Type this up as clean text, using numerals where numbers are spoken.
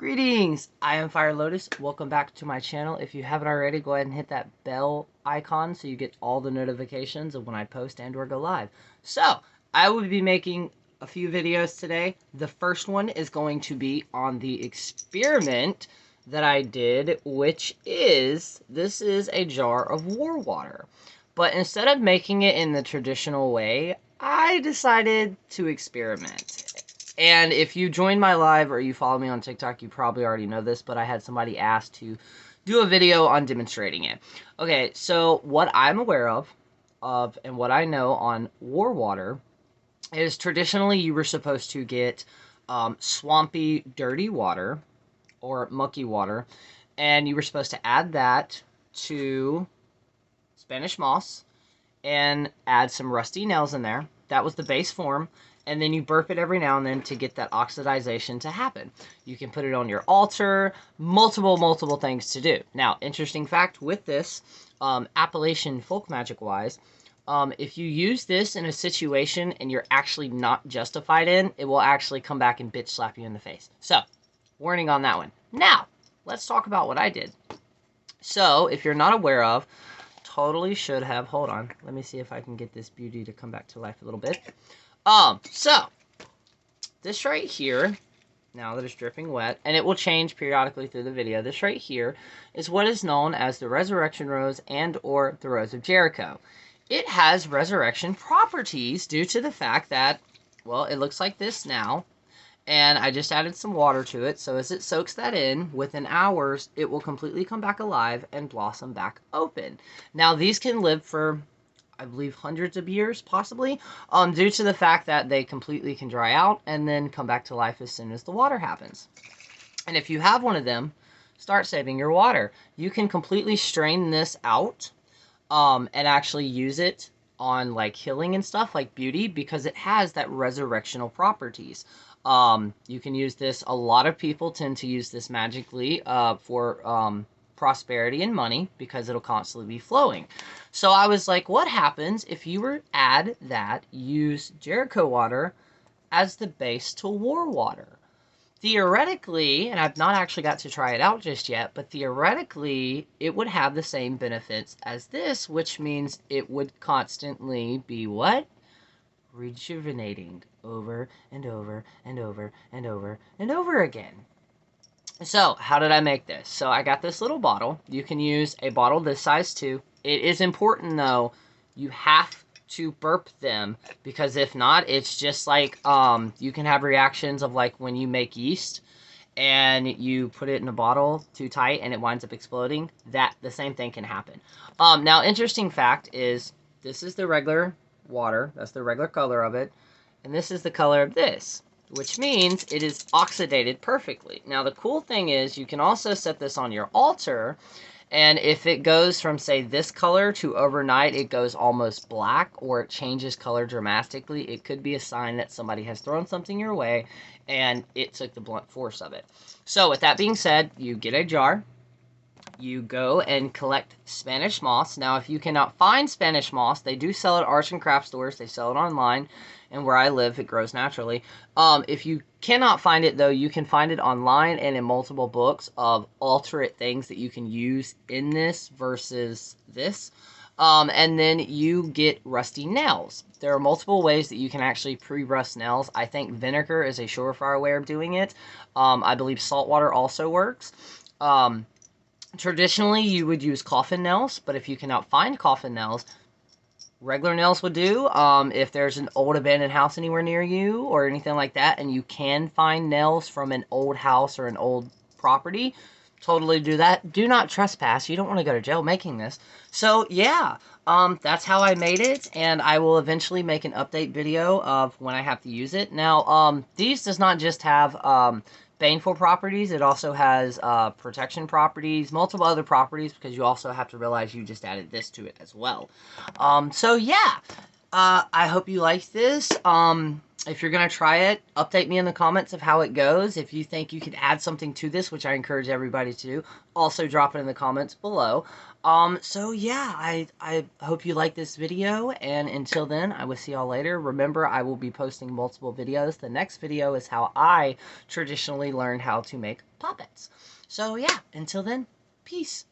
Greetings! I am Fire Lotus. Welcome back to my channel. If you haven't already, go ahead and hit that bell icon so you get all the notifications of when I post and or go live. So, I will be making a few videos today. The first one is going to be on the experiment that I did, which is, this is a jar of war water. But instead of making it in the traditional way, I decided to experiment. And if you join my live or you follow me on TikTok, you probably already know this, but I had somebody ask to do a video on demonstrating it. Okay, so what I'm aware of and what I know on war water is traditionally you were supposed to get swampy, dirty water or mucky water, and you were supposed to add that to Spanish moss and add some rusty nails in there. That was the base form. And then you burp it every now and then to get that oxidization to happen. You can put it on your altar, multiple things to do. Now, interesting fact with this, Appalachian folk magic wise, if you use this in a situation and you're actually not justified in, it will actually come back and bitch slap you in the face. So, warning on that one. Now, let's talk about what I did. So, if you're not aware of, totally should have, hold on, let me see if I can get this beauty to come back to life a little bit. So, this right here, now that it's dripping wet, and it will change periodically through the video, this right here is what is known as the Resurrection Rose and or the Rose of Jericho. It has resurrection properties due to the fact that, well, it looks like this now, and I just added some water to it, so as it soaks that in, within hours, it will completely come back alive and blossom back open. Now, these can live for, I believe, hundreds of years, possibly, due to the fact that they completely can dry out and then come back to life as soon as the water happens. And if you have one of them, start saving your water. You can completely strain this out and actually use it on like healing and stuff, like beauty, because it has that resurrectional properties. You can use this, a lot of people tend to use this magically for prosperity and money because it'll constantly be flowing. So I was like, what happens if you were add that, use Jericho water as the base to war water? Theoretically, and I've not actually got to try it out just yet, but theoretically, it would have the same benefits as this, which means it would constantly be what? Rejuvenating over and over and over and over and over again. So, how did I make this? So, I got this little bottle. You can use a bottle this size too. It is important, though, you have to burp them, because if not, it's just like, you can have reactions of like when you make yeast and you put it in a bottle too tight and it winds up exploding. That, the same thing can happen. Now, interesting fact is, this is the regular water. That's the regular color of it. And this is the color of this, which means it is oxidated perfectly. Now, the cool thing is you can also set this on your altar, and if it goes from, say, this color to overnight, it goes almost black, or it changes color dramatically, it could be a sign that somebody has thrown something your way, and it took the blunt force of it. So, with that being said, you get a jar. You go and collect Spanish moss. Now, if you cannot find Spanish moss, they do sell it at arts and craft stores. They sell it online, and where I live, it grows naturally. If you cannot find it, though, you can find it online and in multiple books of alternate things that you can use in this versus this. And then you get rusty nails. There are multiple ways that you can actually pre-rust nails. I think vinegar is a surefire way of doing it. I believe salt water also works. Traditionally, you would use coffin nails, but if you cannot find coffin nails, regular nails would do. If there's an old abandoned house anywhere near you or anything like that, and you can find nails from an old house or an old property, totally do that. Do not trespass. You don't want to go to jail making this. So, yeah, that's how I made it, and I will eventually make an update video of when I have to use it. Now, these does not just have baneful properties, it also has protection properties, multiple other properties, because you also have to realize you just added this to it as well. So yeah, I hope you liked this. If you're going to try it, update me in the comments of how it goes. If you think you could add something to this, which I encourage everybody to, also drop it in the comments below. So yeah, I hope you like this video, and until then, I will see y'all later. Remember, I will be posting multiple videos. The next video is how I traditionally learned how to make poppets. pets. So yeah, until then, peace.